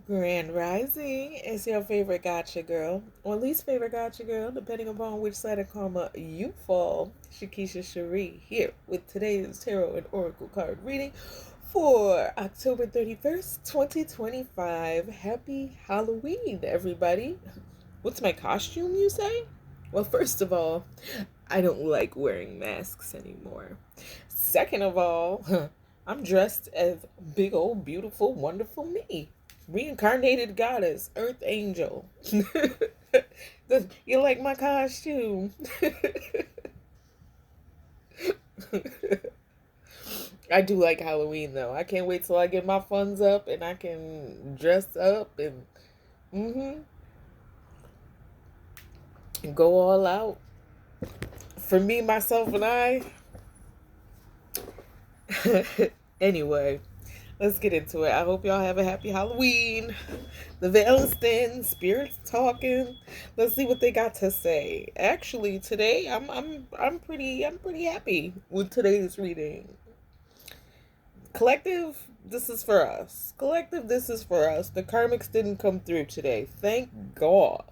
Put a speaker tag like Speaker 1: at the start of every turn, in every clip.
Speaker 1: Grand Rising is your favorite gotcha girl, or least favorite gotcha girl, depending upon which side of karma you fall. Shakisha Cherie here with today's tarot and oracle card reading for October 31st, 2025. Happy Halloween, everybody. What's my costume, you say? Well, first of all, I don't like wearing masks anymore. Second of all, I'm dressed as big old beautiful wonderful me, reincarnated goddess, earth angel. You like my costume? I do like Halloween though. I can't wait till I get my funds up and I can dress up and and go all out. For me, myself, and I. Anyway, let's get into it. I hope y'all have a happy Halloween. The veil is thin, spirits talking. Let's see what they got to say. Actually, today I'm pretty happy with today's reading. Collective, this is for us. Collective, this is for us. The karmics didn't come through today. Thank God.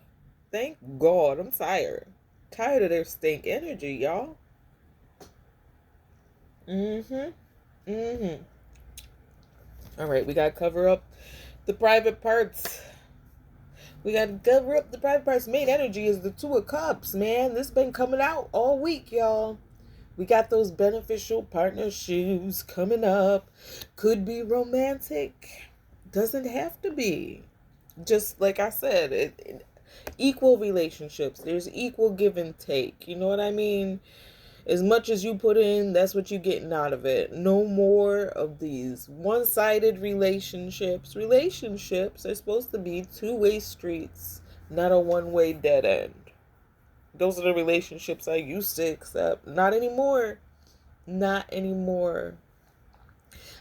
Speaker 1: Thank God. I'm tired. Tired of their stink energy, y'all. Mm-hmm. Mm-hmm. All right, we gotta cover up the private parts. We gotta cover up the private parts. Main energy is the Two of Cups, man. This been coming out all week, y'all. We got those beneficial partnerships coming up. Could be romantic. Doesn't have to be. Just like I said, equal relationships. There's equal give and take. You know what I mean? As much as you put in, that's what you're getting out of it. No more of these one-sided relationships. Relationships are supposed to be two-way streets, not a one-way dead end. Those are the relationships I used to accept. Not anymore. Not anymore.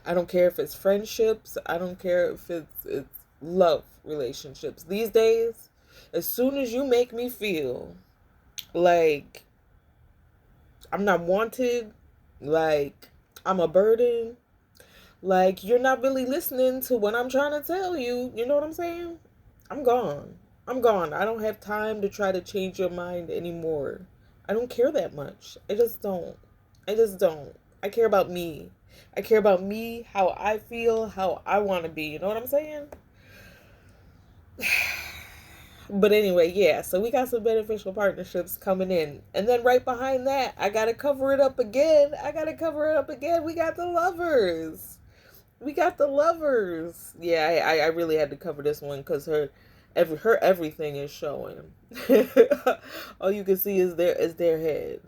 Speaker 1: I don't care if it's friendships. I don't care if it's love relationships. These days, as soon as you make me feel like I'm not wanted, like I'm a burden, like you're not really listening to what I'm trying to tell you. You know what I'm saying? I'm gone. I'm gone. I don't have time to try to change your mind anymore. I don't care that much. I just don't. I just don't. I care about me. I care about me, how I feel, how I want to be. You know what I'm saying? But anyway, yeah, so we got some beneficial partnerships coming in. And then right behind that, I got to cover it up again. I got to cover it up again. We got the lovers. We got the lovers. Yeah, I really had to cover this one because her everything is showing. All you can see is their head.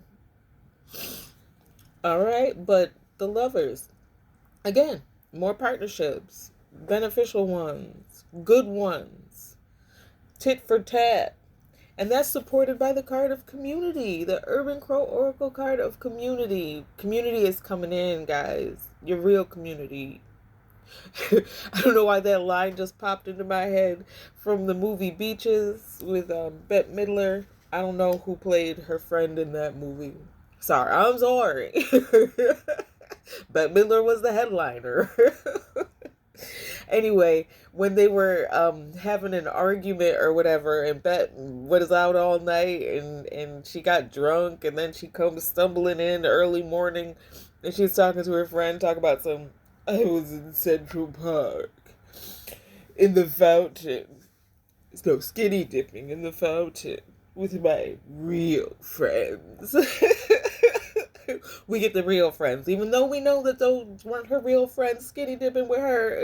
Speaker 1: All right, but the lovers, again, more partnerships, beneficial ones, good ones, tit for tat. And that's supported by the card of community, the Urban Crow Oracle card of community. Community is coming in, guys. Your real community. I don't know why that line just popped into my head from the movie Beaches with Bette Midler. I don't know who played her friend in that movie. Sorry, I'm sorry. Bette Midler was the headliner. Anyway, when they were having an argument or whatever, and Bette was out all night, and she got drunk, and then she comes stumbling in early morning, and she's talking to her friend, talk about some. I was in Central Park in the fountain. So skinny dipping in the fountain with my real friends. We get the real friends, even though we know that those weren't her real friends. Skinny dipping with her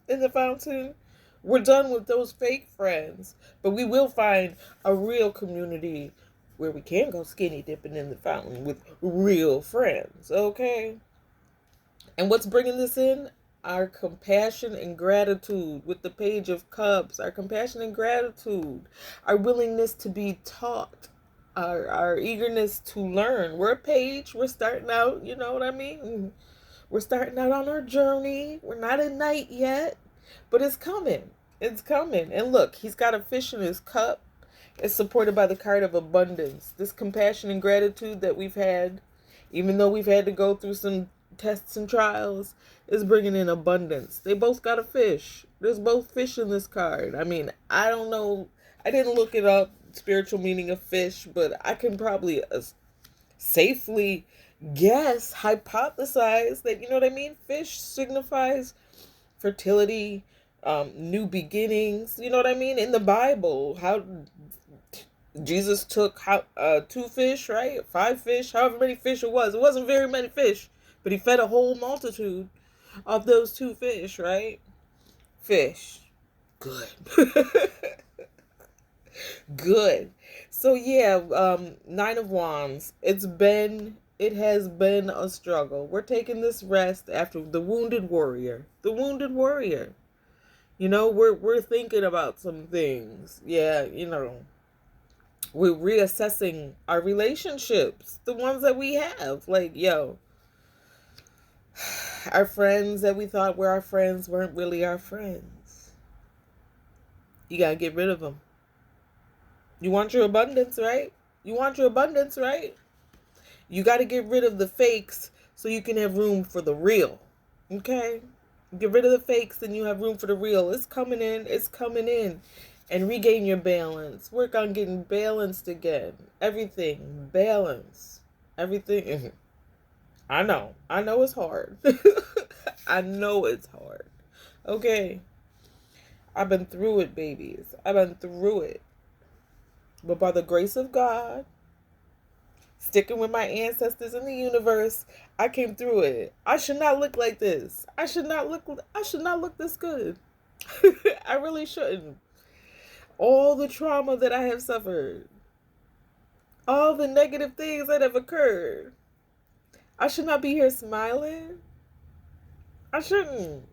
Speaker 1: in the fountain. We're done with those fake friends, but we will find a real community where we can go skinny dipping in the fountain with real friends. Okay. And what's bringing this in? Our compassion and gratitude with the Page of Cups. Our compassion and gratitude. Our willingness to be taught. Our eagerness to learn. We're a page. We're starting out, you know what I mean? We're starting out on our journey. We're not at night yet, but it's coming. It's coming. And look, he's got a fish in his cup. It's supported by the card of abundance. This compassion and gratitude that we've had, even though we've had to go through some tests and trials, is bringing in abundance. They both got a fish. There's both fish in this card. I mean, I don't know. I didn't look it up, spiritual meaning of fish, but I can probably safely guess, hypothesize that, you know what I mean? Fish signifies fertility, new beginnings. You know what I mean? In the Bible, how Jesus took two fish, right? Five fish, however many fish it was. It wasn't very many fish, but he fed a whole multitude of those two fish, right? Fish. Good. Good. So yeah, Nine of Wands. It has been a struggle. We're taking this rest after the wounded warrior. The wounded warrior. You know, we're thinking about some things. Yeah, you know. We're reassessing our relationships, the ones that we have. Like, yo, our friends that we thought were our friends weren't really our friends. You gotta get rid of them. You want your abundance, right? You want your abundance, right? You got to get rid of the fakes so you can have room for the real. Okay? Get rid of the fakes and you have room for the real. It's coming in. It's coming in. And regain your balance. Work on getting balanced again. Everything. Balance. Everything. I know. I know it's hard. I know it's hard. Okay? I've been through it, babies. I've been through it. But by the grace of God, sticking with my ancestors in the universe, I came through it. I should not look like this. I should not look this good. I really shouldn't. All the trauma that I have suffered, all the negative things that have occurred, I should not be here smiling. I shouldn't.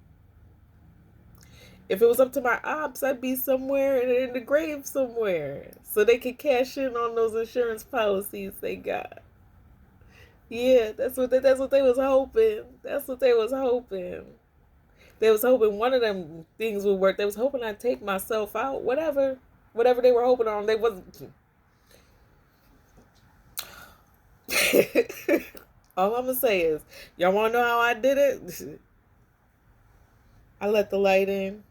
Speaker 1: If it was up to my ops, I'd be somewhere in the grave somewhere so they could cash in on those insurance policies they got. Yeah, that's what they was hoping. That's what they was hoping. They was hoping one of them things would work. They was hoping I'd take myself out. Whatever they were hoping on, they wasn't. All I'm gonna say is, y'all wanna know how I did it? I let the light in.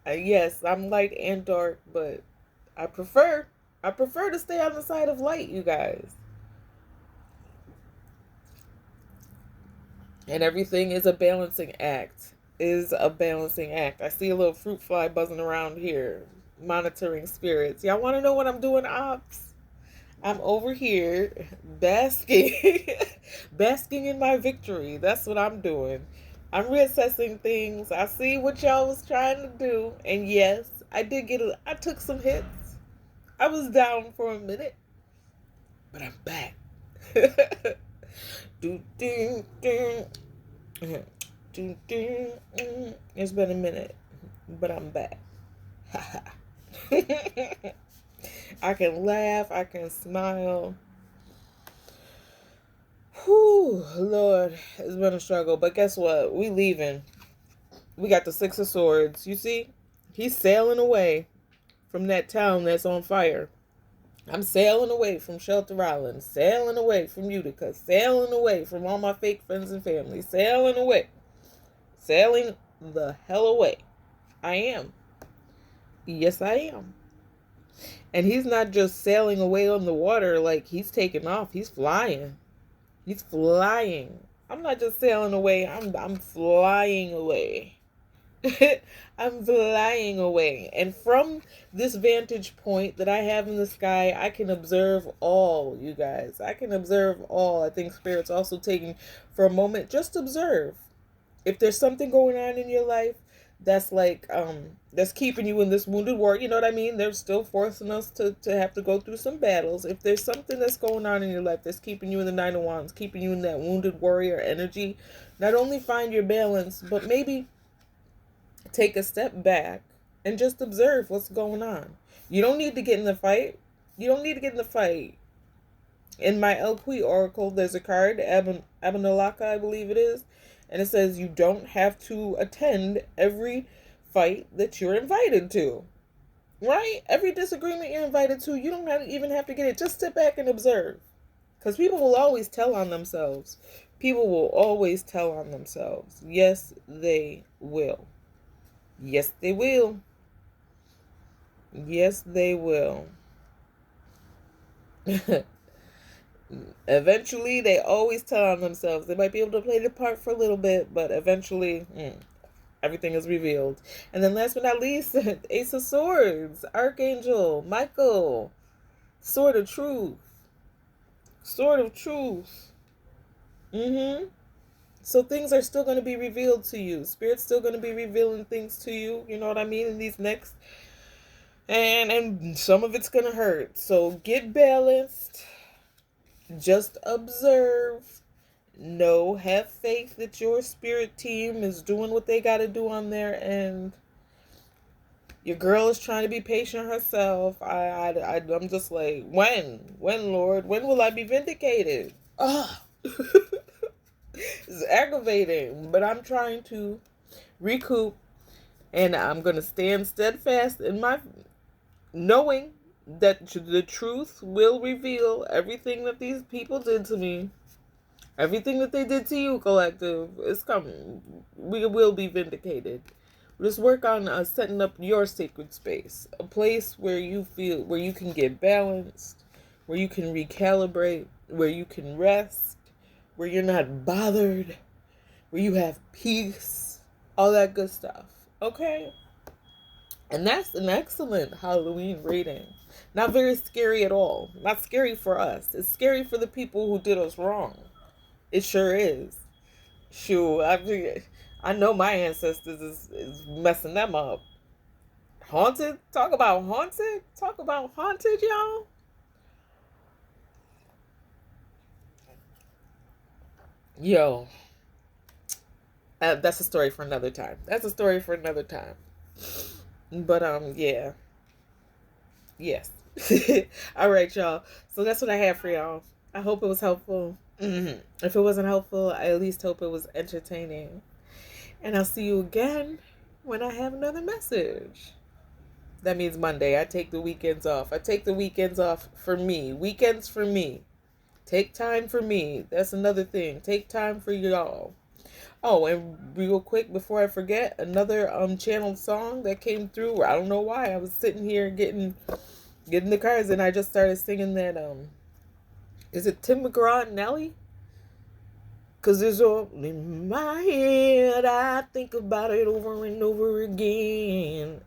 Speaker 1: Yes, I'm light and dark, but I prefer to stay on the side of light, you guys. And everything is a balancing act. I see a little fruit fly buzzing around here, monitoring spirits. Y'all want to know what I'm doing, ops? I'm over here basking, basking in my victory. That's what I'm doing. I'm reassessing things. I see what y'all was trying to do. And yes, I took some hits. I was down for a minute. But I'm back. It's been a minute. But I'm back. I can laugh. I can smile. Whew, Lord, it's been a struggle. But guess what? We leaving. We got the Six of Swords. You see? He's sailing away from that town that's on fire. I'm sailing away from Shelter Island. Sailing away from Utica. Sailing away from all my fake friends and family. Sailing away. Sailing the hell away. I am. Yes, I am. And he's not just sailing away on the water like he's taking off. He's flying. He's flying. I'm not just sailing away. I'm flying away. I'm flying away. And from this vantage point that I have in the sky, I can observe all, you guys. I can observe all. I think Spirit's also taking for a moment, just observe. If there's something going on in your life that's like, that's keeping you in this wounded war, you know what I mean? They're still forcing us to have to go through some battles. If there's something that's going on in your life that's keeping you in the Nine of Wands, keeping you in that wounded warrior energy, not only find your balance, but maybe take a step back and just observe what's going on. You don't need to get in the fight. You don't need to get in the fight. In my Elqui Oracle, there's a card, Abenalaka, I believe it is, and it says you don't have to attend every fight that you're invited to. Right? Every disagreement you're invited to, you don't even have to get it. Just sit back and observe. Because people will always tell on themselves. People will always tell on themselves. Yes, they will. Yes, they will. Yes, they will. Eventually, they always tell on themselves. They might be able to play the part for a little bit, but eventually, everything is revealed. And then last but not least, Ace of Swords, Archangel, Michael, Sword of Truth. Sword of Truth. Mm-hmm. So things are still going to be revealed to you. Spirit's still going to be revealing things to you. You know what I mean? In these next, and some of it's going to hurt. So get balanced. Just observe. Know, have faith that your spirit team is doing what they got to do on there, and your girl is trying to be patient herself. I'm just like, when, Lord, when will I be vindicated? Oh, it's aggravating, but I'm trying to recoup, and I'm gonna stand steadfast in my knowing that the truth will reveal everything that these people did to me. Everything that they did to you, collective, is coming. We will be vindicated. Just work on setting up your sacred space. A place where you feel, where you can get balanced, where you can recalibrate, where you can rest, where you're not bothered, where you have peace, all that good stuff. Okay? And that's an excellent Halloween reading. Not very scary at all. Not scary for us. It's scary for the people who did us wrong. It sure is. Shoot, I know my ancestors is messing them up. Haunted? Talk about haunted? Talk about haunted, y'all? Yo, that's a story for another time. That's a story for another time. But, yeah. Yes. All right, y'all. So that's what I have for y'all. I hope it was helpful. If it wasn't helpful, I at least hope it was entertaining. And I'll see you again when I have another message. That means Monday. I take the weekends off. I take the weekends off for me. Weekends for me. Take time for me. That's another thing. Take time for y'all. Oh, and real quick before I forget, another channeled song that came through. I don't know why. I was sitting here getting the cards, and I just started singing that is it Tim McGraw and Nelly? Cause it's all in my head. I think about it over and over again.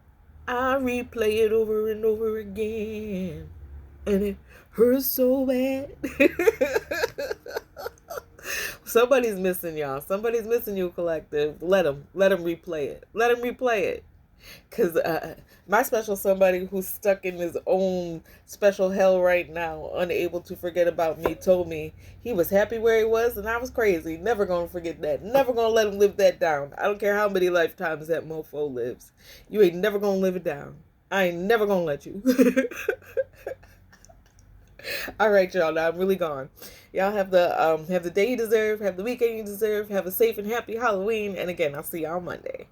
Speaker 1: I replay it over and over again. And it hurts so bad. Somebody's missing, y'all. Somebody's missing you, collective. Let them replay it. Let them replay it. Because my special somebody who's stuck in his own special hell right now, unable to forget about me, told me he was happy where he was, and I was crazy. Never going to forget that. Never going to let him live that down. I don't care how many lifetimes that mofo lives. You ain't never going to live it down. I ain't never going to let you. All right, y'all. Now I'm really gone. Y'all have the day you deserve. Have the weekend you deserve. Have a safe and happy Halloween. And again, I'll see y'all Monday.